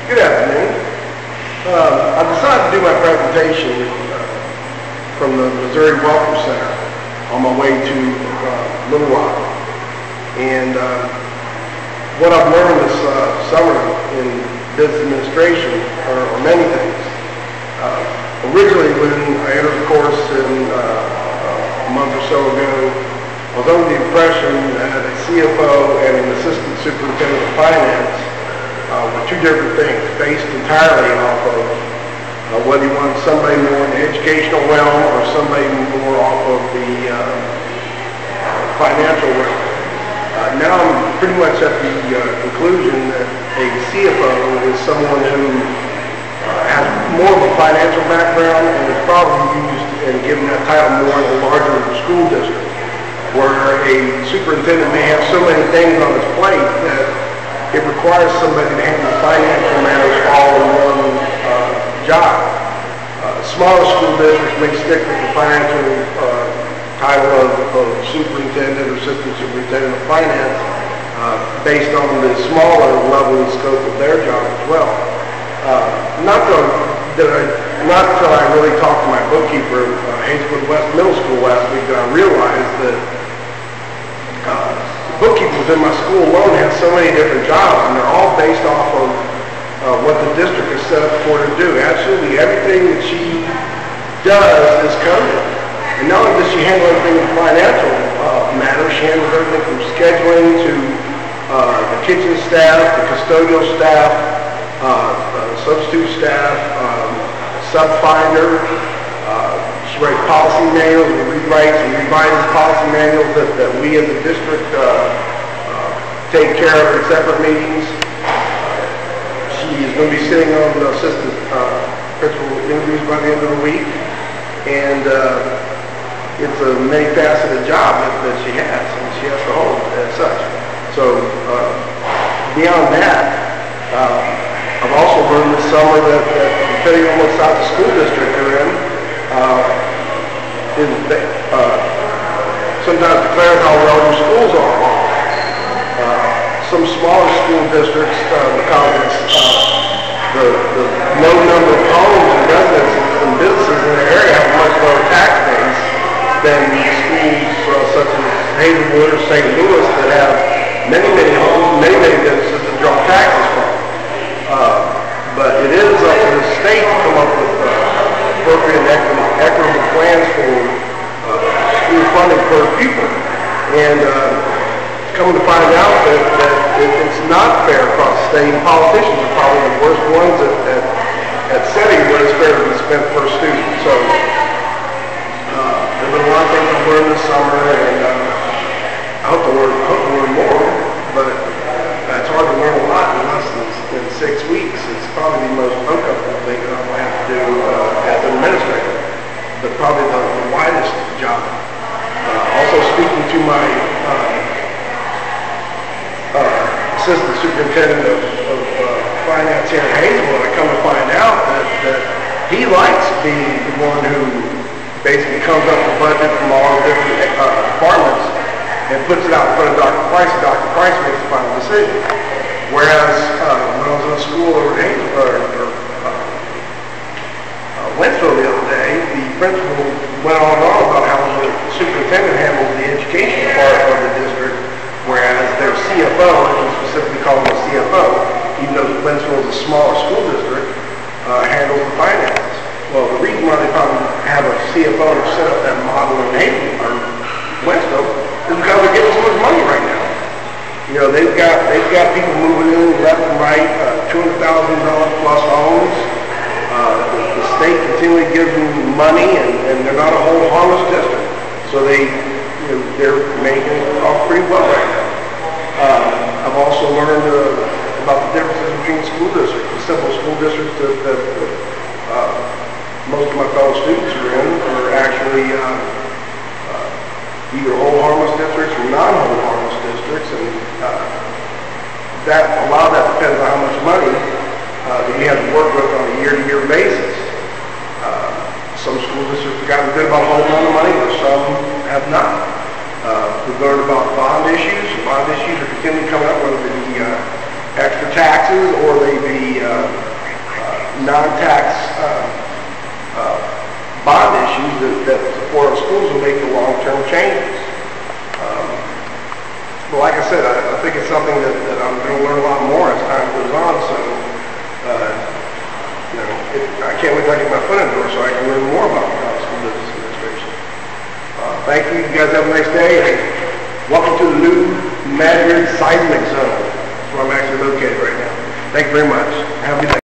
Good afternoon. I decided to do my presentation from the Missouri Welcome Center on my way to Little Rock. And what I've learned this summer in business administration are many things. Originally, when I entered the course a month or so ago, I was under the impression that a CFO and an assistant superintendent of finance were two different things, based entirely off of whether you wanted somebody more in the educational realm or somebody more off of the financial realm. Now I'm pretty much at the conclusion that a CFO is someone who has more of a financial background and is probably used and given that title more in a larger school district, where a superintendent may have so many things on his plate that it requires somebody to handle financial matters all in one job. Smaller school districts may stick with the financial title of superintendent or assistant superintendent of finance based on the smaller level and scope of their job as well. Not until I really talked to my bookkeeper at Hazelwood West Middle School last week that I realized that bookkeepers in my school alone have so many different jobs, and they're all based off of what the district has set up for her to do. Absolutely everything that she does is covered. And not only does she handle everything in financial matters, she handles everything from scheduling to the kitchen staff, the custodial staff, substitute staff, sub-finder. She writes policy manuals, and rewrites and revises policy manuals that we as a district take care of in separate meetings. She is going to be sitting on the assistant principal interviews by the end of the week, and it's a many-faceted job that she has, and she has to hold as such. So beyond that, I've also learned this summer that depending on what size of school district you're in, sometimes declares how well your schools are. Some smaller school districts, because it's the low number of homes and residences and businesses in the area, have a much lower tax base than schools such as Hazelwood or St. Louis that have many homes, many businesses to draw taxes from. But it is up to the state to come up with appropriate and equitable plans for school funding per pupil. And coming to find out that it's not fair across the state, and politicians are probably the worst ones at setting what is fair to be spent per student. So there have been a lot of things I've learned this summer, and I hope to learn more, but it's hard to learn a lot in less than 6 weeks. It's probably the most uncomfortable thing that I'm going to have to do as an administrator, but probably the widest job. Also speaking to my assistant superintendent of finance here in Hazelwood, I come to find out that he likes being the one who basically comes up with a budget from all the different departments and puts it out in front of Dr. Price, and Dr. Price makes the final decision. Whereas when I was in school over at Wentzville the other day, the principal went on and on about how the superintendent handles the education part of the district, whereas their CFO, and specifically call him a CFO, even though Wentzville is a smaller school district, handles the finances. Well, the reason why they probably have a CFO to set up that model in Wentzville is because they're getting so much money right now. You know, they've got people moving in left and right, $200,000 plus homes. The state continually gives them money, and they're not a whole harmless district, so they're making it off pretty well right now. I've also learned about the differences between school districts. The simple school districts that most of my fellow students are in are actually either whole harmless districts or non-whole harmless districts, and a lot of that depends on how much money that you have to work with on a year-to-year basis. Some school districts have gotten good about holding on to money, but some have not. We've learned about bond issues. Bond issues are continually coming up, whether they be extra taxes or they be non-tax bond issues that support our schools and make the long-term changes. But like I said, I think it's something that I'm going to learn a lot more as time goes on. So, I can't wait till I get my foot in the door so I can learn more about school business administration. Thank you. You guys have a nice day, and welcome to the new Madrid seismic zone. That's where I'm actually located right now. Thank you very much. Have a good day.